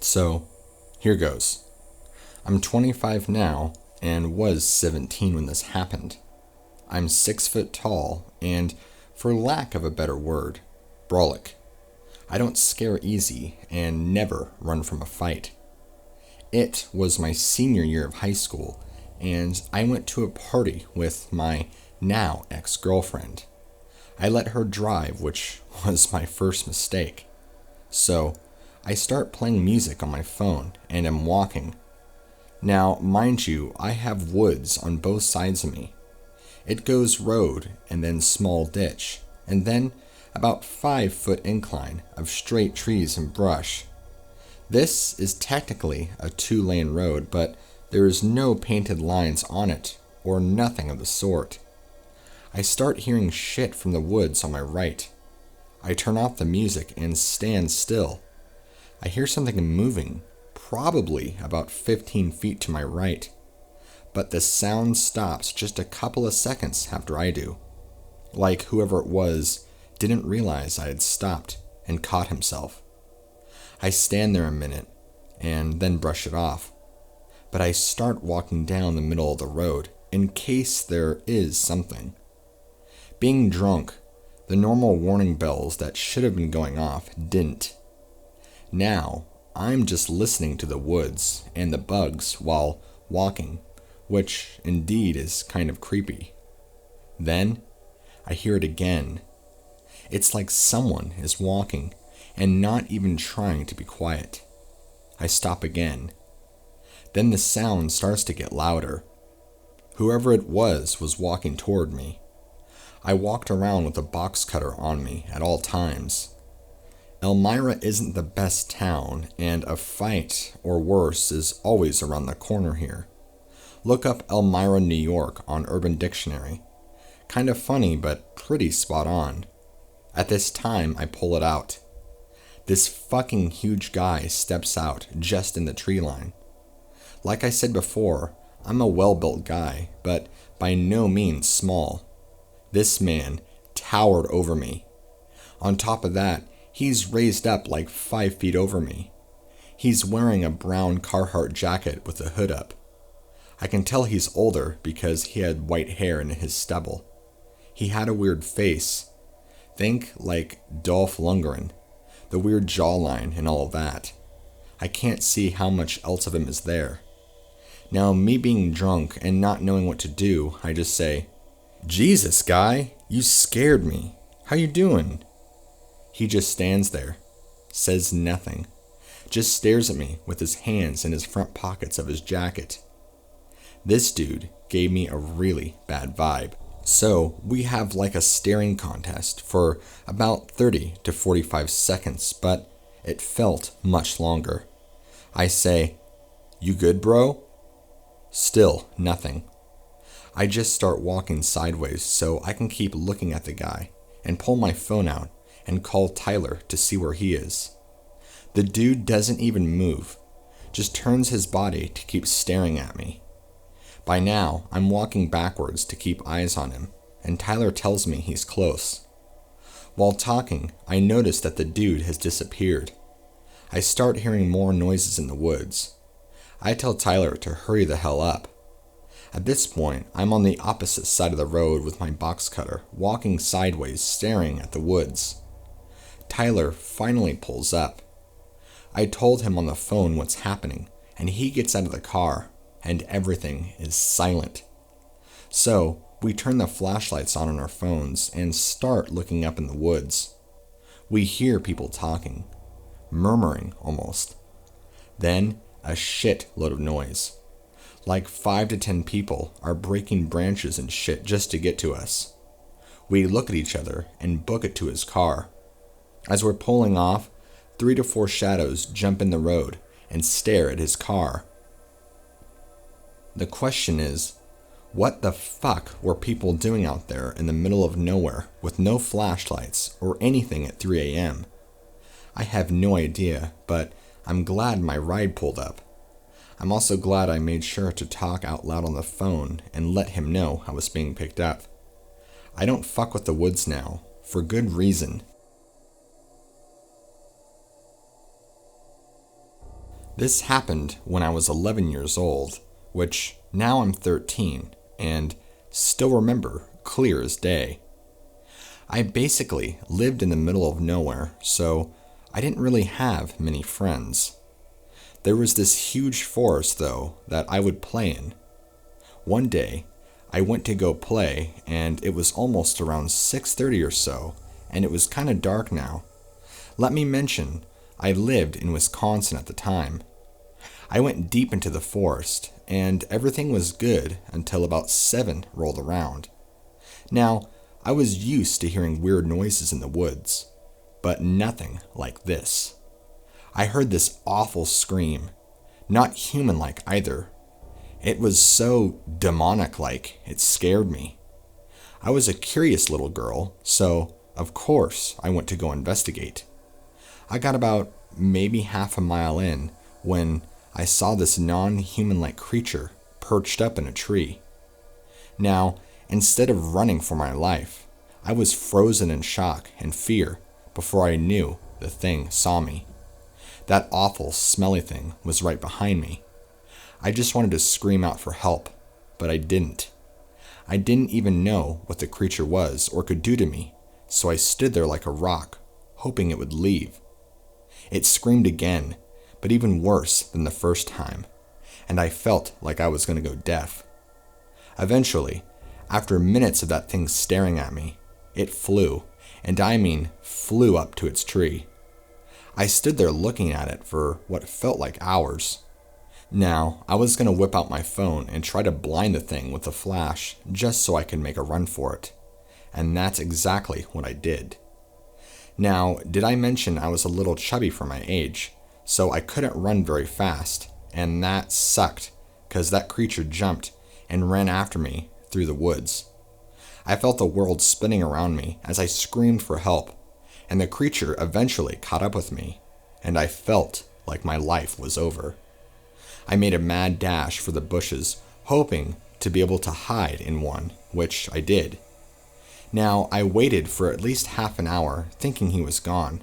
So, here goes. I'm 25 now, and was 17 when this happened. I'm 6 foot tall, and, for lack of a better word, brolic. I don't scare easy, and never run from a fight. It was my senior year of high school, and I went to a party with my now ex-girlfriend. I let her drive, which was my first mistake. So, I start playing music on my phone, and am walking. Now, mind you, I have woods on both sides of me. It goes road, and then small ditch, and then about 5-foot incline of straight trees and brush. This is technically a 2-lane road, but there is no painted lines on it, or nothing of the sort. I start hearing shit from the woods on my right. I turn off the music and stand still. I hear something moving, probably about 15 feet to my right, but the sound stops just a couple of seconds after I do. Like whoever it was didn't realize I had stopped and caught himself. I stand there a minute and then brush it off, but I start walking down the middle of the road in case there is something. Being drunk, the normal warning bells that should have been going off didn't. Now, I'm just listening to the woods and the bugs while walking, which indeed is kind of creepy. Then, I hear it again. It's like someone is walking and not even trying to be quiet. I stop again. Then the sound starts to get louder. Whoever it was walking toward me. I walked around with a box cutter on me at all times. Elmira isn't the best town, and a fight, or worse, is always around the corner here. Look up Elmira, New York on Urban Dictionary. Kind of funny, but pretty spot on. At this time, I pull it out. This fucking huge guy steps out just in the tree line. Like I said before, I'm a well-built guy, but by no means small. This man towered over me. On top of that, he's raised up like 5 feet over me. He's wearing a brown Carhartt jacket with a hood up. I can tell he's older because he had white hair in his stubble. He had a weird face. Think like Dolph Lundgren, the weird jawline and all of that. I can't see how much else of him is there. Now, me being drunk and not knowing what to do, I just say, "Jesus, guy, you scared me. How you doing?" He just stands there, says nothing, just stares at me with his hands in his front pockets of his jacket. This dude gave me a really bad vibe. So we have like a staring contest for about 30 to 45 seconds, but it felt much longer. I say, "You good, bro?" Still nothing. I just start walking sideways so I can keep looking at the guy and pull my phone out and call Tyler to see where he is. The dude doesn't even move, just turns his body to keep staring at me. By now, I'm walking backwards to keep eyes on him, and Tyler tells me he's close. While talking, I notice that the dude has disappeared. I start hearing more noises in the woods. I tell Tyler to hurry the hell up. At this point, I'm on the opposite side of the road with my box cutter, walking sideways, staring at the woods. Tyler finally pulls up. I told him on the phone what's happening, and he gets out of the car, and everything is silent. So, we turn the flashlights on our phones and start looking up in the woods. We hear people talking, murmuring almost. Then, a shit load of noise. Like 5 to 10 people are breaking branches and shit just to get to us. We look at each other and book it to his car. As we're pulling off, 3 to 4 shadows jump in the road and stare at his car. The question is, what the fuck were people doing out there in the middle of nowhere with no flashlights or anything at 3 a.m.? I have no idea, but I'm glad my ride pulled up. I'm also glad I made sure to talk out loud on the phone and let him know I was being picked up. I don't fuck with the woods now, for good reason. This happened when I was 11 years old, which now I'm 13, and still remember clear as day. I basically lived in the middle of nowhere, so I didn't really have many friends. There was this huge forest, though, that I would play in. One day, I went to go play, and it was almost around 6:30 or so, and it was kind of dark now. Let me mention, I lived in Wisconsin at the time. I went deep into the forest, and everything was good until about 7 rolled around. Now, I was used to hearing weird noises in the woods, but nothing like this. I heard this awful scream, not human-like either. It was so demonic-like, it scared me. I was a curious little girl, so of course I went to go investigate. I got about maybe half a mile in when I saw this non-human-like creature perched up in a tree. Now, instead of running for my life, I was frozen in shock and fear before I knew the thing saw me. That awful, smelly thing was right behind me. I just wanted to scream out for help, but I didn't. I didn't even know what the creature was or could do to me, so I stood there like a rock, hoping it would leave. It screamed again, but even worse than the first time, and I felt like I was going to go deaf. Eventually, after minutes of that thing staring at me, it flew, and I mean flew up to its tree. I stood there looking at it for what felt like hours. Now, I was going to whip out my phone and try to blind the thing with a flash just so I could make a run for it. And that's exactly what I did. Now, did I mention I was a little chubby for my age, so I couldn't run very fast, and that sucked, because that creature jumped and ran after me through the woods. I felt the world spinning around me as I screamed for help, and the creature eventually caught up with me, and I felt like my life was over. I made a mad dash for the bushes, hoping to be able to hide in one, which I did. Now, I waited for at least half an hour, thinking he was gone,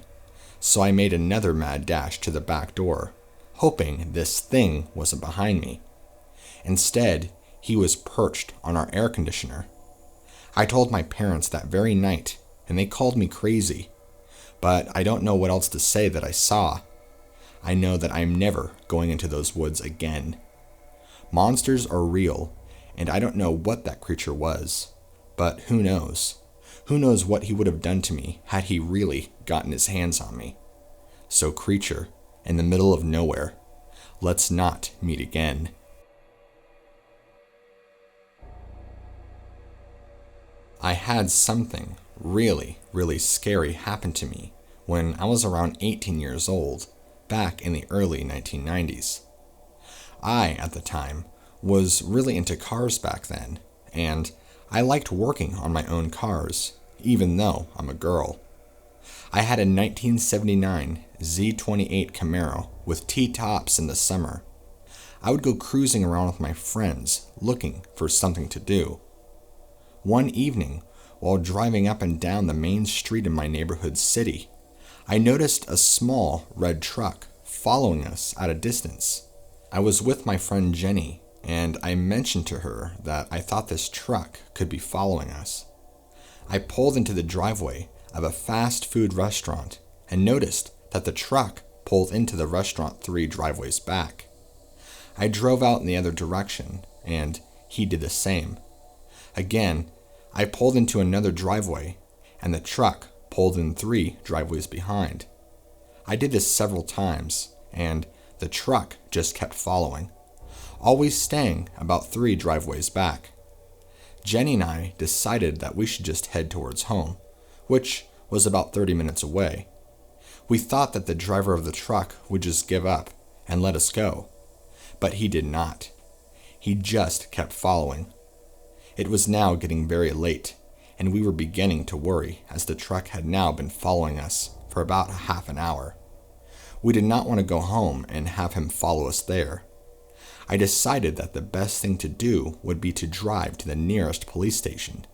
so I made another mad dash to the back door, hoping this thing wasn't behind me. Instead, he was perched on our air conditioner. I told my parents that very night, and they called me crazy, but I don't know what else to say that I saw. I know that I'm never going into those woods again. Monsters are real, and I don't know what that creature was, but who knows? Who knows what he would have done to me had he really gotten his hands on me? So creature, in the middle of nowhere, let's not meet again. I had something really, really scary happen to me when I was around 18 years old, back in the early 1990s. I, at the time, was really into cars back then, and I liked working on my own cars, even though I'm a girl. I had a 1979 Z28 Camaro with T-tops in the summer. I would go cruising around with my friends, looking for something to do. One evening, while driving up and down the main street in my neighborhood city, I noticed a small red truck following us at a distance. I was with my friend Jenny, and I mentioned to her that I thought this truck could be following us. I pulled into the driveway of a fast food restaurant and noticed that the truck pulled into the restaurant 3 driveways back. I drove out in the other direction, and he did the same. Again, I pulled into another driveway, and the truck pulled in 3 driveways behind. I did this several times, and the truck just kept following, always staying about 3 driveways back. Jenny and I decided that we should just head towards home, which was about 30 minutes away. We thought that the driver of the truck would just give up and let us go, but he did not. He just kept following. It was now getting very late, and we were beginning to worry as the truck had now been following us for about half an hour. We did not want to go home and have him follow us there. I decided that the best thing to do would be to drive to the nearest police station.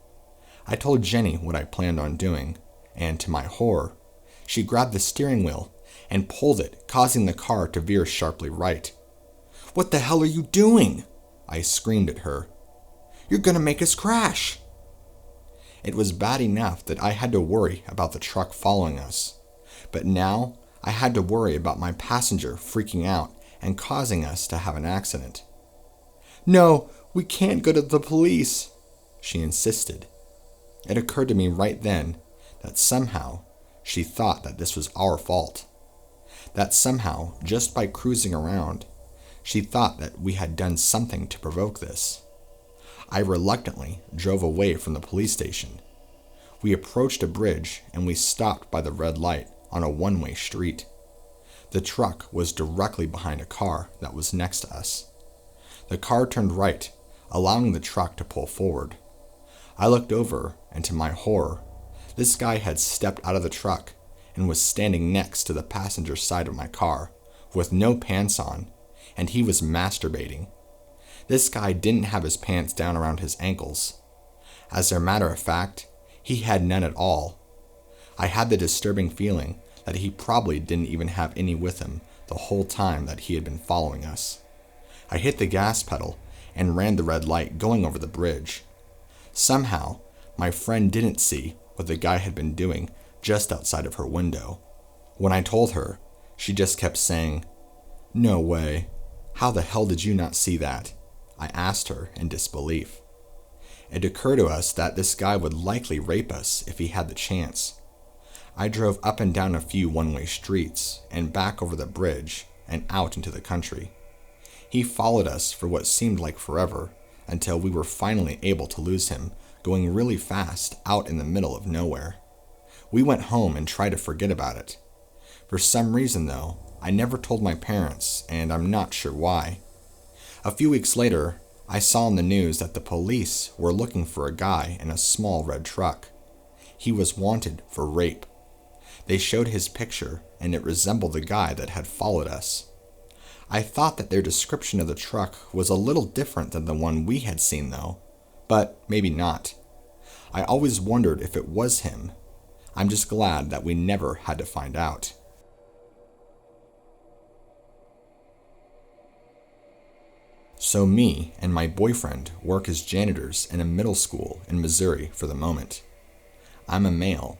I told Jenny what I planned on doing, and to my horror, she grabbed the steering wheel and pulled it, causing the car to veer sharply right. "What the hell are you doing?" I screamed at her. "You're gonna make us crash." It was bad enough that I had to worry about the truck following us, but now I had to worry about my passenger freaking out and causing us to have an accident. "No, we can't go to the police," she insisted. It occurred to me right then that somehow she thought that this was our fault. That somehow, just by cruising around, she thought that we had done something to provoke this. I reluctantly drove away from the police station. We approached a bridge and we stopped by the red light on a one-way street. The truck was directly behind a car that was next to us. The car turned right, allowing the truck to pull forward. I looked over, and to my horror, this guy had stepped out of the truck and was standing next to the passenger side of my car, with no pants on, and he was masturbating. This guy didn't have his pants down around his ankles. As a matter of fact, he had none at all. I had the disturbing feeling that he probably didn't even have any with him the whole time that he had been following us. I hit the gas pedal and ran the red light going over the bridge. Somehow, my friend didn't see what the guy had been doing just outside of her window. When I told her, she just kept saying, "No way. How the hell did you not see that?" I asked her in disbelief. It occurred to us that this guy would likely rape us if he had the chance. I drove up and down a few one-way streets and back over the bridge and out into the country. He followed us for what seemed like forever until we were finally able to lose him, going really fast out in the middle of nowhere. We went home and tried to forget about it. For some reason, though, I never told my parents, and I'm not sure why. A few weeks later, I saw in the news that the police were looking for a guy in a small red truck. He was wanted for rape. They showed his picture, and it resembled the guy that had followed us. I thought that their description of the truck was a little different than the one we had seen, though, but maybe not. I always wondered if it was him. I'm just glad that we never had to find out. So me and my boyfriend work as janitors in a middle school in Missouri for the moment. I'm a male.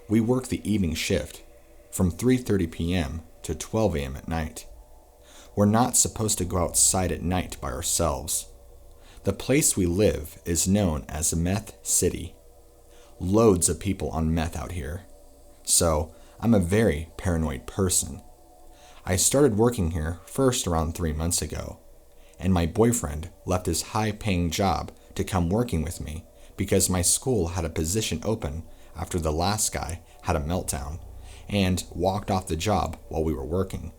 We work the evening shift from 3:30 p.m. to 12 a.m. at night. We're not supposed to go outside at night by ourselves. The place we live is known as Meth City. Loads of people on meth out here. So I'm a very paranoid person. I started working here first around 3 months ago, and my boyfriend left his high-paying job to come working with me because my school had a position open after the last guy had a meltdown and walked off the job while we were working.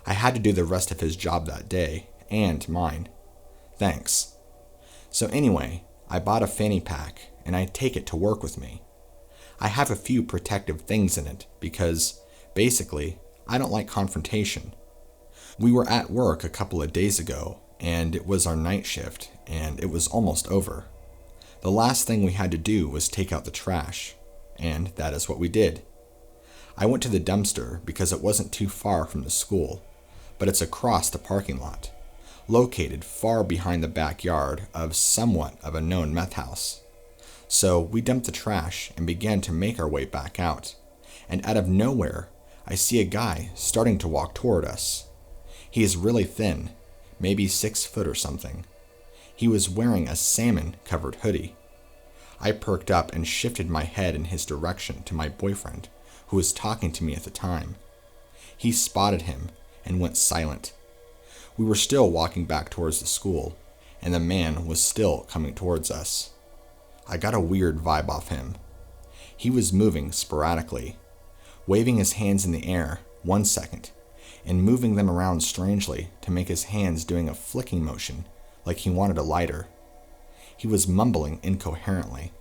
I had to do the rest of his job that day, and mine. Thanks. So anyway, I bought a fanny pack, and I take it to work with me. I have a few protective things in it because, basically, I don't like confrontation. We were at work a couple of days ago, and it was our night shift, and it was almost over. The last thing we had to do was take out the trash, and that is what we did. I went to the dumpster because it wasn't too far from the school, but it's across the parking lot, located far behind the backyard of somewhat of a known meth house. So we dumped the trash and began to make our way back out, and out of nowhere, I see a guy starting to walk toward us. He is really thin, maybe 6 foot or something. He was wearing a salmon-covered hoodie. I perked up and shifted my head in his direction to my boyfriend, who was talking to me at the time. He spotted him and went silent. We were still walking back towards the school, and the man was still coming towards us. I got a weird vibe off him. He was moving sporadically, waving his hands in the air 1 second, and moving them around strangely to make his hands doing a flicking motion like he wanted a lighter. He was mumbling incoherently.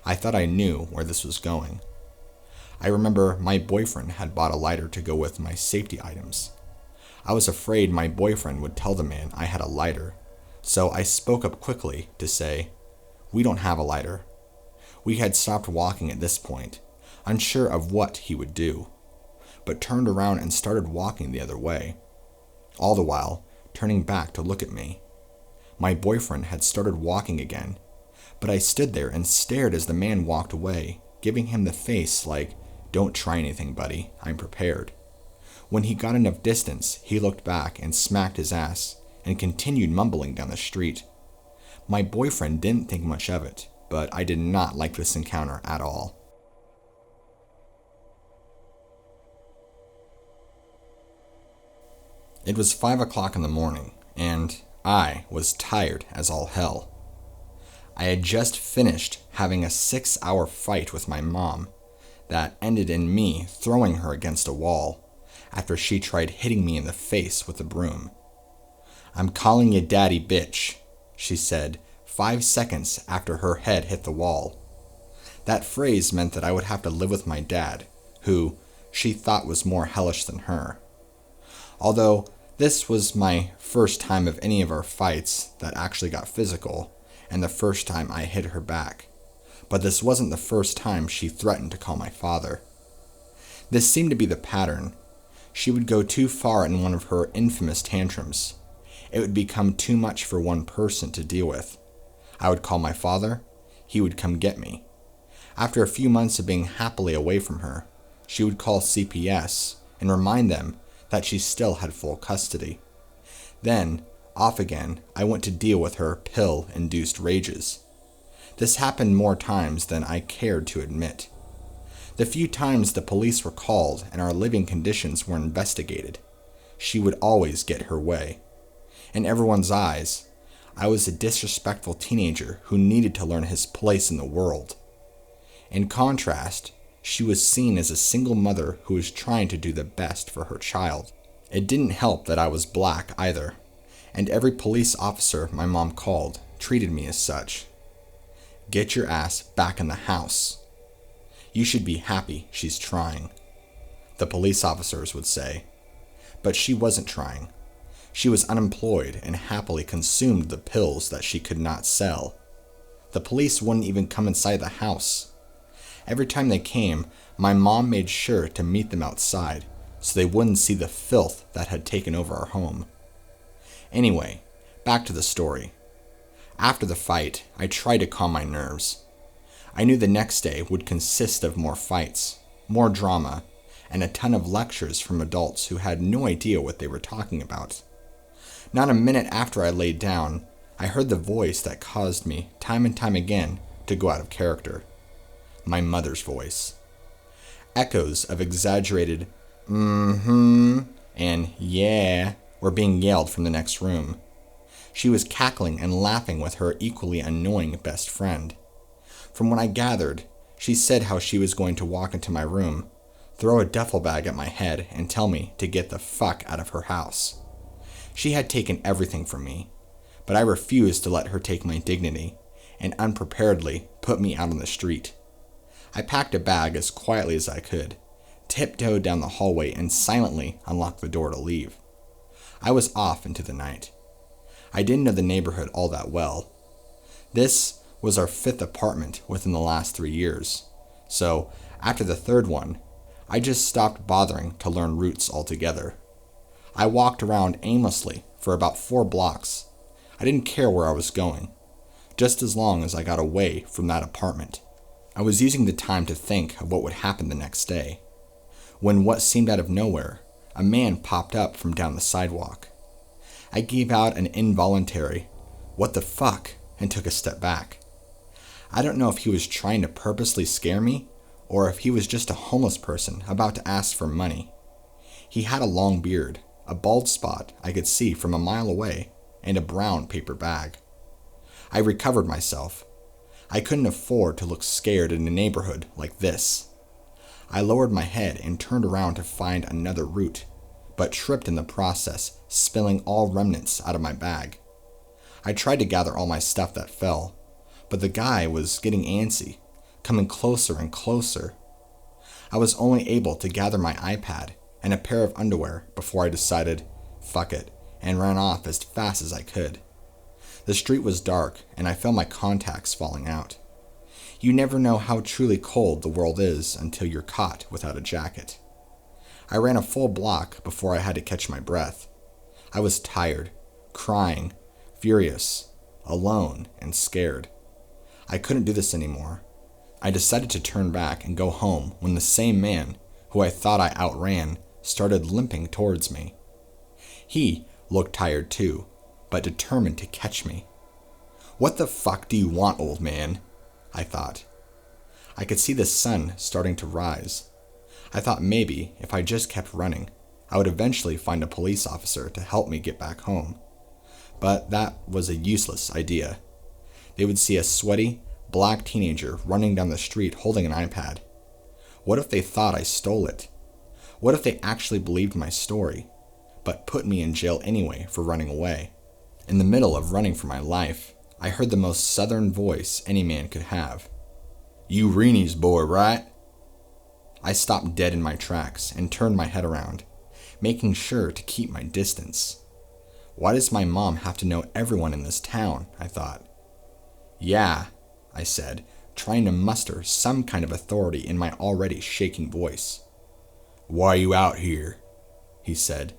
I thought I knew where this was going. I remember my boyfriend had bought a lighter to go with my safety items. I was afraid my boyfriend would tell the man I had a lighter, so I spoke up quickly to say, "We don't have a lighter." We had stopped walking at this point, unsure of what he would do. but turned around and started walking the other way, all the while turning back to look at me. My boyfriend had started walking again, but I stood there and stared as the man walked away, giving him the face like, "Don't try anything, buddy, I'm prepared." When he got enough distance, he looked back and smacked his ass and continued mumbling down the street. My boyfriend didn't think much of it, but I did not like this encounter at all. It was 5 o'clock in the morning, and I was tired as all hell. I had just finished having a 6-hour fight with my mom that ended in me throwing her against a wall after she tried hitting me in the face with a broom. "I'm calling you daddy, bitch," she said 5 seconds after her head hit the wall. That phrase meant that I would have to live with my dad, who she thought was more hellish than her. Although this was my first time of any of our fights that actually got physical, and the first time I hit her back. But this wasn't the first time she threatened to call my father. This seemed to be the pattern. She would go too far in one of her infamous tantrums. It would become too much for one person to deal with. I would call my father. He would come get me. After a few months of being happily away from her, she would call CPS and remind them that she still had full custody. Then, off again, I went to deal with her pill-induced rages. This happened more times than I cared to admit. The few times the police were called and our living conditions were investigated, she would always get her way. In everyone's eyes, I was a disrespectful teenager who needed to learn his place in the world. In contrast, she was seen as a single mother who was trying to do the best for her child. It didn't help that I was black either, and every police officer my mom called treated me as such. "Get your ass back in the house. You should be happy she's trying," the police officers would say. But she wasn't trying. She was unemployed and happily consumed the pills that she could not sell. The police wouldn't even come inside the house. Every time they came, my mom made sure to meet them outside so they wouldn't see the filth that had taken over our home. Anyway, back to the story. After the fight, I tried to calm my nerves. I knew the next day would consist of more fights, more drama, and a ton of lectures from adults who had no idea what they were talking about. Not a minute after I laid down, I heard the voice that caused me, time and time again, to go out of character. My mother's voice. Echoes of exaggerated and yeah were being yelled from the next room. She was cackling and laughing with her equally annoying best friend. From what I gathered, she said how she was going to walk into my room, throw a duffel bag at my head, and tell me to get the fuck out of her house. She had taken everything from me, but I refused to let her take my dignity, and unpreparedly put me out on the street. I packed a bag as quietly as I could, tiptoed down the hallway, and silently unlocked the door to leave. I was off into the night. I didn't know the neighborhood all that well. This was our 5th apartment within the last 3 years, so after the 3rd one, I just stopped bothering to learn routes altogether. I walked around aimlessly for about 4 blocks. I didn't care where I was going, just as long as I got away from that apartment. I was using the time to think of what would happen the next day, when what seemed out of nowhere, a man popped up from down the sidewalk. I gave out an involuntary, "What the fuck?" and took a step back. I don't know if he was trying to purposely scare me, or if he was just a homeless person about to ask for money. He had a long beard, a bald spot I could see from a mile away, and a brown paper bag. I recovered myself. I couldn't afford to look scared in a neighborhood like this. I lowered my head and turned around to find another route, but tripped in the process, spilling all remnants out of my bag. I tried to gather all my stuff that fell, but the guy was getting antsy, coming closer and closer. I was only able to gather my iPad and a pair of underwear before I decided, fuck it, and ran off as fast as I could. The street was dark, and I felt my contacts falling out. You never know how truly cold the world is until you're caught without a jacket. I ran a full block before I had to catch my breath. I was tired, crying, furious, alone, and scared. I couldn't do this anymore. I decided to turn back and go home when the same man, who I thought I outran, started limping towards me. He looked tired too, but determined to catch me. "What the fuck do you want, old man?" I thought. I could see the sun starting to rise. I thought maybe if I just kept running, I would eventually find a police officer to help me get back home. But that was a useless idea. They would see a sweaty, black teenager running down the street holding an iPad. What if they thought I stole it? What if they actually believed my story, but put me in jail anyway for running away? In the middle of running for my life, I heard the most southern voice any man could have. "You Reenie's boy, right?" I stopped dead in my tracks and turned my head around, making sure to keep my distance. Why does my mom have to know everyone in this town? I thought. "Yeah," I said, trying to muster some kind of authority in my already shaking voice. "Why are you out here?" he said,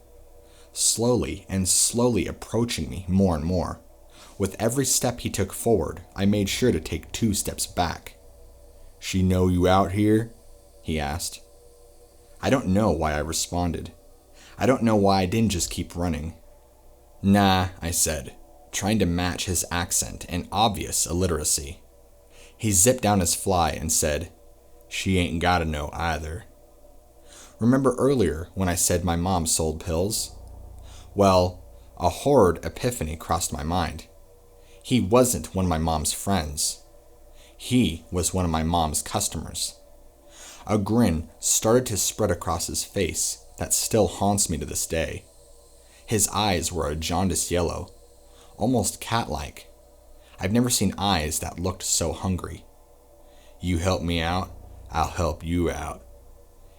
slowly and slowly approaching me more and more. With every step he took forward, I made sure to take 2 steps back. "She know you out here?" he asked. I don't know why I responded. I don't know why I didn't just keep running. "Nah," I said, trying to match his accent and obvious illiteracy. He zipped down his fly and said, "She ain't gotta know either." Remember earlier when I said my mom sold pills? Well, a horrid epiphany crossed my mind. He wasn't one of my mom's friends. He was one of my mom's customers. A grin started to spread across his face that still haunts me to this day. His eyes were a jaundiced yellow, almost cat-like. I've never seen eyes that looked so hungry. "You help me out, I'll help you out,"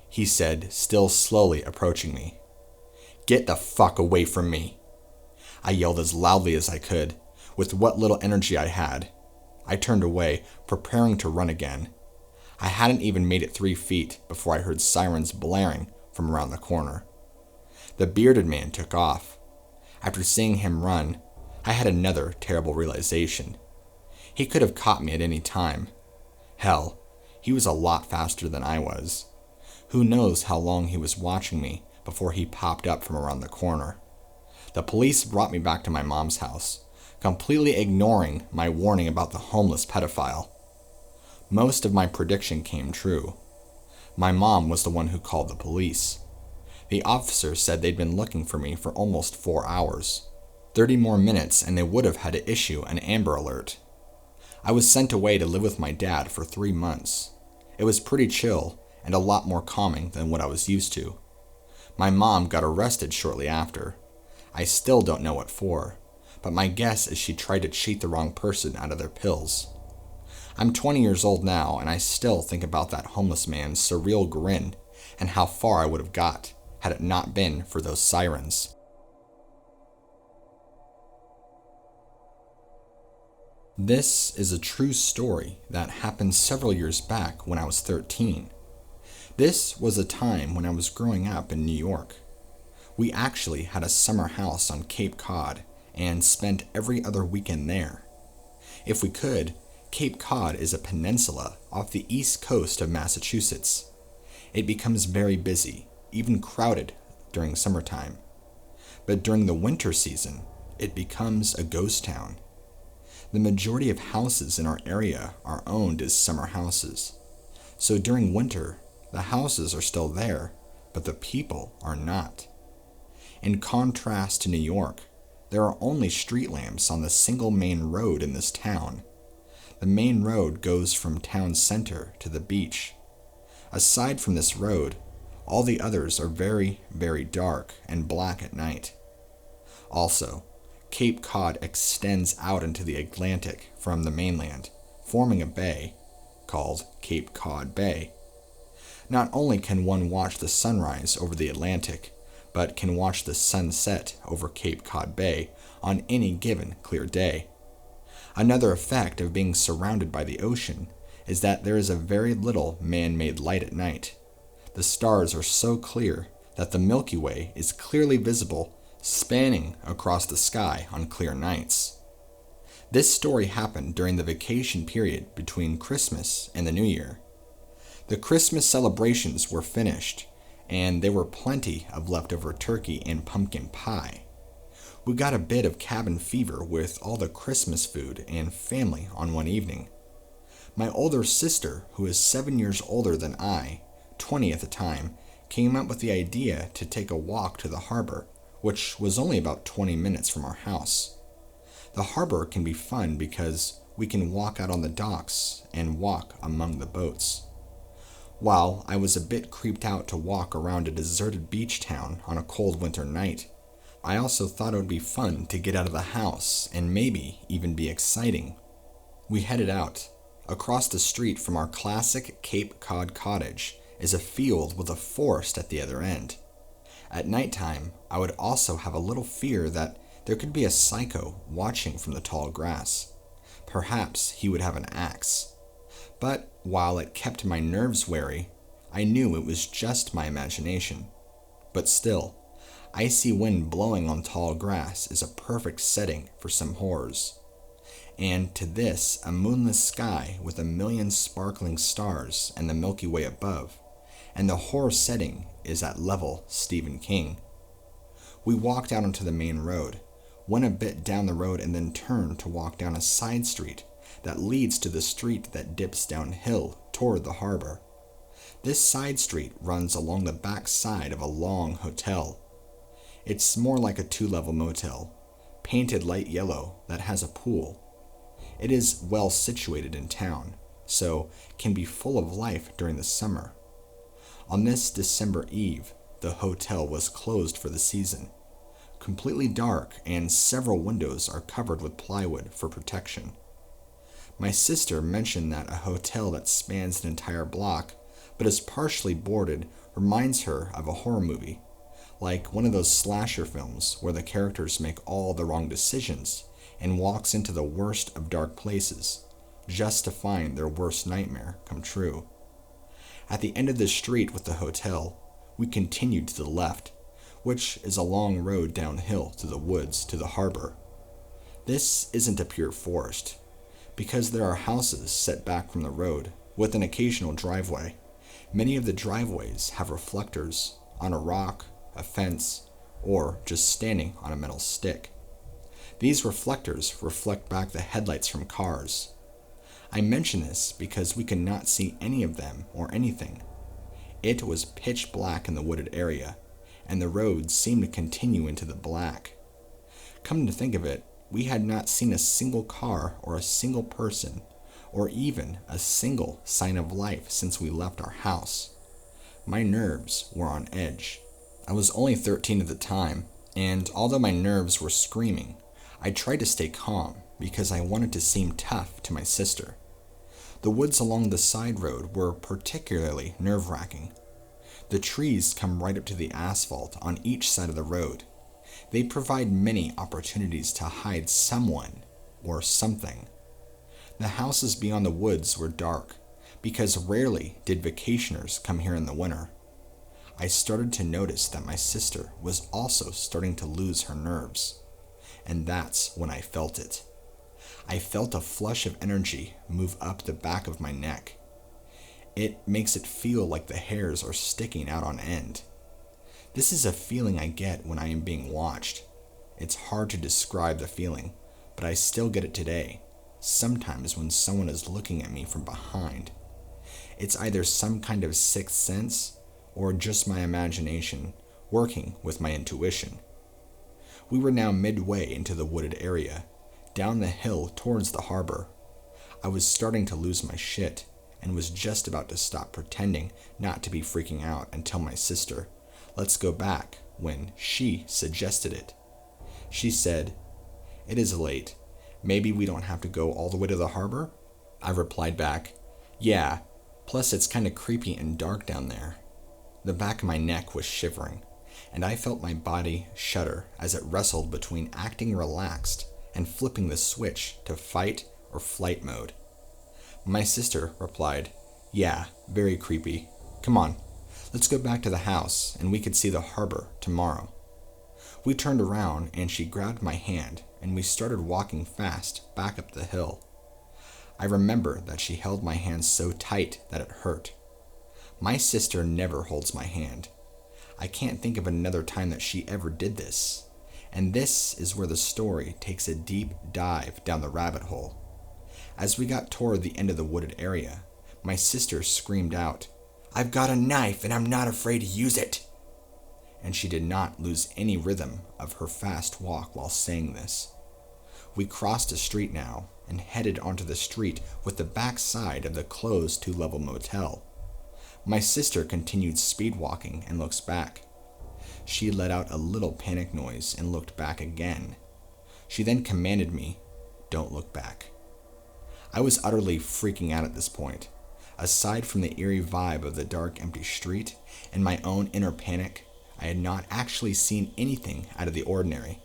he said, still slowly approaching me. "Get the fuck away from me!" I yelled as loudly as I could, with what little energy I had. I turned away, preparing to run again. I hadn't even made it 3 feet before I heard sirens blaring from around the corner. The bearded man took off. After seeing him run, I had another terrible realization. He could have caught me at any time. Hell, he was a lot faster than I was. Who knows how long he was watching me before he popped up from around the corner. The police brought me back to my mom's house, completely ignoring my warning about the homeless pedophile. Most of my prediction came true. My mom was the one who called the police. The officer said they'd been looking for me for almost 4 hours. 30 more minutes and they would have had to issue an Amber Alert. I was sent away to live with my dad for 3 months. It was pretty chill and a lot more calming than what I was used to. My mom got arrested shortly after. I still don't know what for, but my guess is she tried to cheat the wrong person out of their pills. I'm 20 years old now, and I still think about that homeless man's surreal grin and how far I would have got had it not been for those sirens. This is a true story that happened several years back when I was 13. This was a time when I was growing up in New York. We actually had a summer house on Cape Cod and spent every other weekend there. If we could, Cape Cod is a peninsula off the east coast of Massachusetts. It becomes very busy, even crowded during summertime. But during the winter season, it becomes a ghost town. The majority of houses in our area are owned as summer houses. So during winter, the houses are still there, but the people are not. In contrast to New York, there are only street lamps on the single main road in this town. The main road goes from town center to the beach. Aside from this road, all the others are very, very dark and black at night. Also, Cape Cod extends out into the Atlantic from the mainland, forming a bay called Cape Cod Bay. Not only can one watch the sunrise over the Atlantic, but can watch the sunset over Cape Cod Bay on any given clear day. Another effect of being surrounded by the ocean is that there is a very little man-made light at night. The stars are so clear that the Milky Way is clearly visible, spanning across the sky on clear nights. This story happened during the vacation period between Christmas and the New Year. The Christmas celebrations were finished, and there were plenty of leftover turkey and pumpkin pie. We got a bit of cabin fever with all the Christmas food and family on one evening. My older sister, who is 7 years older than I, 20 at the time, came up with the idea to take a walk to the harbor, which was only about 20 minutes from our house. The harbor can be fun because we can walk out on the docks and walk among the boats. While I was a bit creeped out to walk around a deserted beach town on a cold winter night, I also thought it would be fun to get out of the house and maybe even be exciting. We headed out. Across the street from our classic Cape Cod cottage is a field with a forest at the other end. At nighttime, I would also have a little fear that there could be a psycho watching from the tall grass. Perhaps he would have an axe. But while it kept my nerves wary, I knew it was just my imagination. But still, icy wind blowing on tall grass is a perfect setting for some horrors. And to this, a moonless sky with a million sparkling stars and the Milky Way above, and the horror setting is at level Stephen King. We walked out onto the main road, went a bit down the road and then turned to walk down a side street that leads to the street that dips downhill toward the harbor. This side street runs along the back side of a long hotel. It's more like a 2-level motel, painted light yellow that has a pool. It is well situated in town, so can be full of life during the summer. On this December Eve, the hotel was closed for the season. Completely dark, and several windows are covered with plywood for protection. My sister mentioned that a hotel that spans an entire block, but is partially boarded, reminds her of a horror movie, like one of those slasher films where the characters make all the wrong decisions and walks into the worst of dark places, just to find their worst nightmare come true. At the end of the street with the hotel, we continued to the left, which is a long road downhill to the woods to the harbor. This isn't a pure forest, because there are houses set back from the road, with an occasional driveway. Many of the driveways have reflectors on a rock, a fence, or just standing on a metal stick. These reflectors reflect back the headlights from cars. I mention this because we could not see any of them or anything. It was pitch black in the wooded area, and the road seemed to continue into the black. Come to think of it, we had not seen a single car or a single person, or even a single sign of life since we left our house. My nerves were on edge. I was only 13 at the time, and although my nerves were screaming, I tried to stay calm because I wanted to seem tough to my sister. The woods along the side road were particularly nerve-wracking. The trees come right up to the asphalt on each side of the road. They provide many opportunities to hide someone or something. The houses beyond the woods were dark, because rarely did vacationers come here in the winter. I started to notice that my sister was also starting to lose her nerves. And that's when I felt it. I felt a flush of energy move up the back of my neck. It makes it feel like the hairs are sticking out on end. This is a feeling I get when I am being watched. It's hard to describe the feeling, but I still get it today, sometimes when someone is looking at me from behind. It's either some kind of sixth sense or just my imagination working with my intuition. We were now midway into the wooded area, down the hill towards the harbor. I was starting to lose my shit, and was just about to stop pretending not to be freaking out and tell my sister, "Let's go back," when she suggested it. She said, "It is late. Maybe we don't have to go all the way to the harbor?" I replied back, "Yeah, plus it's kinda creepy and dark down there." The back of my neck was shivering, and I felt my body shudder as it wrestled between acting relaxed and flipping the switch to fight or flight mode. My sister replied, "Yeah, very creepy. Come on, Let's go back to the house and we could see the harbor tomorrow. We turned around and she grabbed my hand and we started walking fast back up the hill. I remember that she held my hand so tight that it hurt. My sister never holds my hand. I can't think of another time that she ever did this. And this is where the story takes a deep dive down the rabbit hole. As we got toward the end of the wooded area, my sister screamed out, "I've got a knife and I'm not afraid to use it." And she did not lose any rhythm of her fast walk while saying this. We crossed a street now and headed onto the street with the back side of the closed 2-level motel. My sister continued speed walking and looks back. She let out a little panic noise and looked back again. She then commanded me, "Don't look back." I was utterly freaking out at this point. Aside from the eerie vibe of the dark, empty street and my own inner panic, I had not actually seen anything out of the ordinary,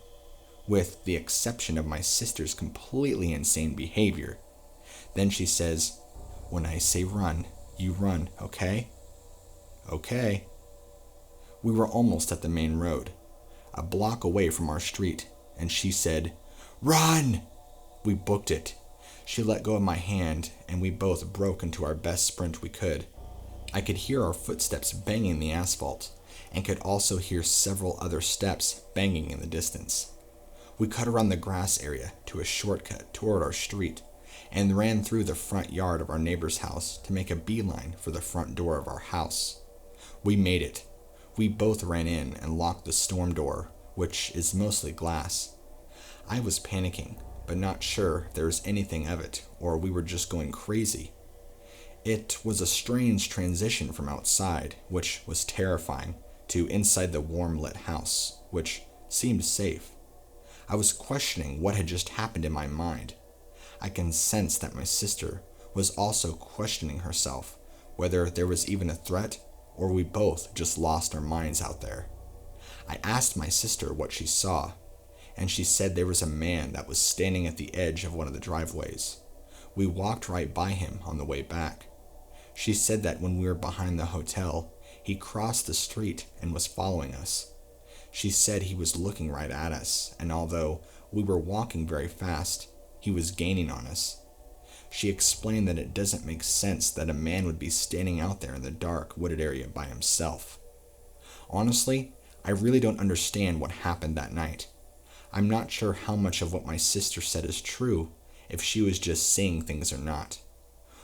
with the exception of my sister's completely insane behavior. Then she says, "When I say run, you run, okay?" "Okay." We were almost at the main road, a block away from our street, and she said, "Run!" We booked it. She let go of my hand, and we both broke into our best sprint we could. I could hear our footsteps banging the asphalt, and could also hear several other steps banging in the distance. We cut around the grass area to a shortcut toward our street, and ran through the front yard of our neighbor's house to make a beeline for the front door of our house. We made it. We both ran in and locked the storm door, which is mostly glass. I was panicking, but not sure if there was anything of it, or we were just going crazy. It was a strange transition from outside, which was terrifying, to inside the warm-lit house, which seemed safe. I was questioning what had just happened in my mind. I can sense that my sister was also questioning herself, whether there was even a threat, or we both just lost our minds out there. I asked my sister what she saw, and she said there was a man that was standing at the edge of one of the driveways. We walked right by him on the way back. She said that when we were behind the hotel, he crossed the street and was following us. She said he was looking right at us, and although we were walking very fast, he was gaining on us. She explained that it doesn't make sense that a man would be standing out there in the dark, wooded area by himself. Honestly, I really don't understand what happened that night. I'm not sure how much of what my sister said is true, if she was just saying things or not.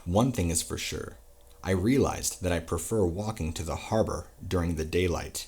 One thing is for sure, I realized that I prefer walking to the harbor during the daylight.